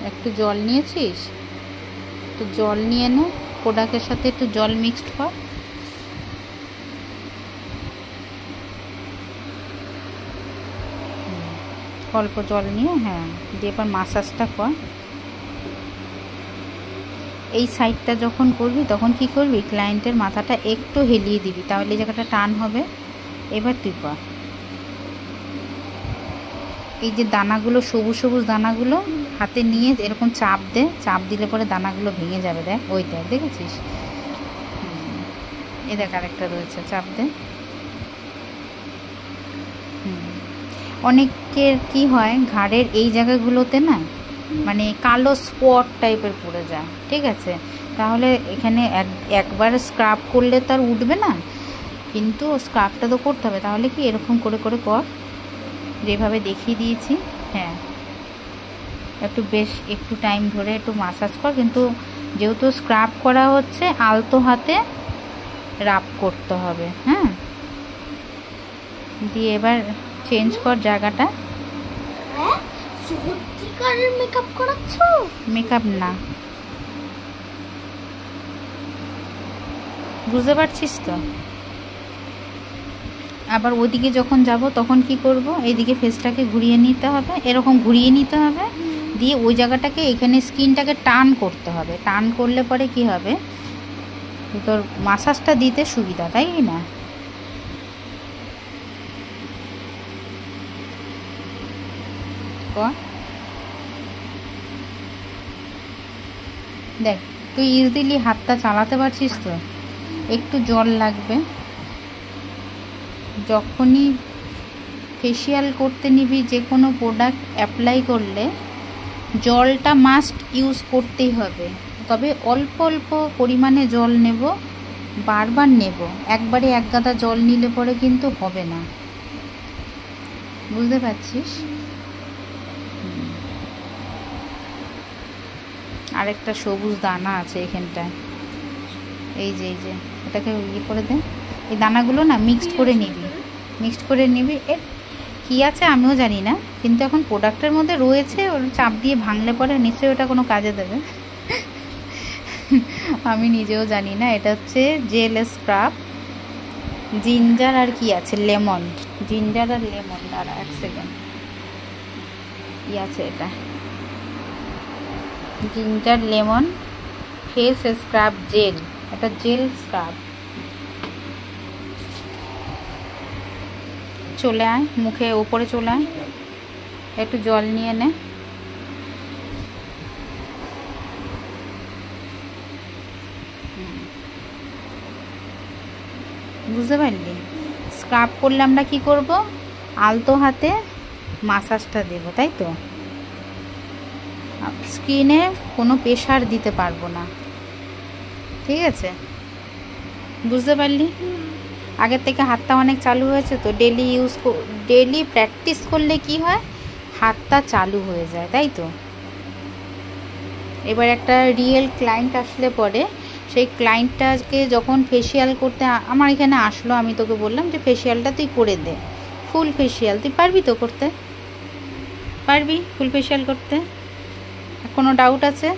একটু জল নিয়েছিস, একটু জল নিয়ে নে, প্রোডাক্টের সাথে একটু জল মিক্সড কর। অল্প জল নিয়ে, হ্যাঁ, দিয়ে এবার মাসাজটা কর। এই সাইডটা যখন করবি তখন কি করবি, ক্লায়েন্টের মাথাটা একটু হেলিয়ে দিবি, তাহলে এই জায়গাটা টান হবে। এবার তুই কর। এই যে দানাগুলো, সবুজ সবুজ দানাগুলো হাতে নিয়ে এরকম চাপ দে, চাপ দিলে পরে দানাগুলো ভেঙে যাবে। দেখ, ওই দেখ, দেখেছিস? এই দেখ আরেকটা রয়েছে, চাপ দে। অনেকের কি হয়, ঘাড়ের এই জায়গাগুলোতে না মানে কালো স্পট টাইপের পড়ে যায়, ঠিক আছে? তাহলে এখানে একবার স্ক্রাব করলে তার উঠবে না, কিন্তু স্ক্রাবটা তো করতে হবে। তাহলে কি এরকম করে করে কর, যেভাবে দেখিয়ে দিয়েছি। হ্যাঁ, একটু টাইম ধরে একটু মাসাজ কর, কিন্তু যেহেতু স্ক্রাব করা হচ্ছে আলতো হাতে রাব করতে হবে। হ্যাঁ, দিয়ে এবার চেঞ্জ কর জায়গাটা। মেকআপ করাচ্ছো? মেকআপ না, বুঝতে পারছিস তো? আবার ওদিকে যখন যাব তখন কি করব, এইদিকে ফেসটাকে ঘুরিয়ে নিতে হবে, এরকম ঘুরিয়ে নিতে হবে, দিয়ে ওই জায়গাটাকে এখানে স্কিনটাকে টান করতে হবে। টান করলে পরে কি হবে, তোর মাসাজটা দিতে সুবিধা, তাই না? দেখ, তুই ইজিলি হাতটা চালাতে পারছিস তো? একটু জল লাগবে। যখনই ফেসিয়াল করতে নিবি, যে কোনো প্রোডাক্ট অ্যাপ্লাই করলে জলটা মাস্ট ইউজ করতেই হবে। তবে অল্প অল্প পরিমাণে জল নেব, বারবার নেব। একবারে এক গাদা জল নিলে পরে কিন্তু হবে না, বুঝতে পারছিস? আরেকটা সবুজ দানা আছে এখানটায়, এই যে এটাকে ইয়ে করে দে। এই দানাগুলো না মিক্সড করে নিবি। এর কী আছে আমিও জানি না, কিন্তু এখন প্রোডাক্টের মধ্যে রয়েছে, ওর চাপ দিয়ে ভাঙলে পরে নিশ্চয়ই ওটা কোনো কাজে দেবে। আমি নিজেও জানি না। এটা হচ্ছে জেল স্ক্রাব, জিঞ্জার আর কি আছে, লেমন, জিঞ্জার আর লেমন। দাঁড়া 1 সেকেন্ড, কি আছে এটা, ginger lemon face scrub gel. এটা জেল স্ক্রাব। চলে আয়, মুখে ওপরে চলে আয়, একটু জল নিয়ে নে। বুঝতে পারলি? স্ক্রাব করলে আমরা কি করব, আলতো হাতে মাসাজটা দেব, তাই তো? স্কিনে কোনো প্রেশার দিতে পারবো না, ঠিক আছে? বুঝতে পারলি? আগের থেকে হাতটা অনেক চালু হয়েছে তো, ডেলি প্র্যাকটিস করলে কি হয়, হাতটা চালু হয়ে যায়, তাই তো? এবার একটা রিয়েল ক্লায়েন্ট আসলে পরে, সেই ক্লায়েন্টটাকে যখন ফেসিয়াল করতে আমার এখানে আসলো, আমি তোকে বললাম যে ফেসিয়ালটা তুই করে দে, ফুল ফেসিয়াল। তুই পারবি তো করতে? পারবি ফুল ফেসিয়াল করতে? কোনো ডাউট আছে?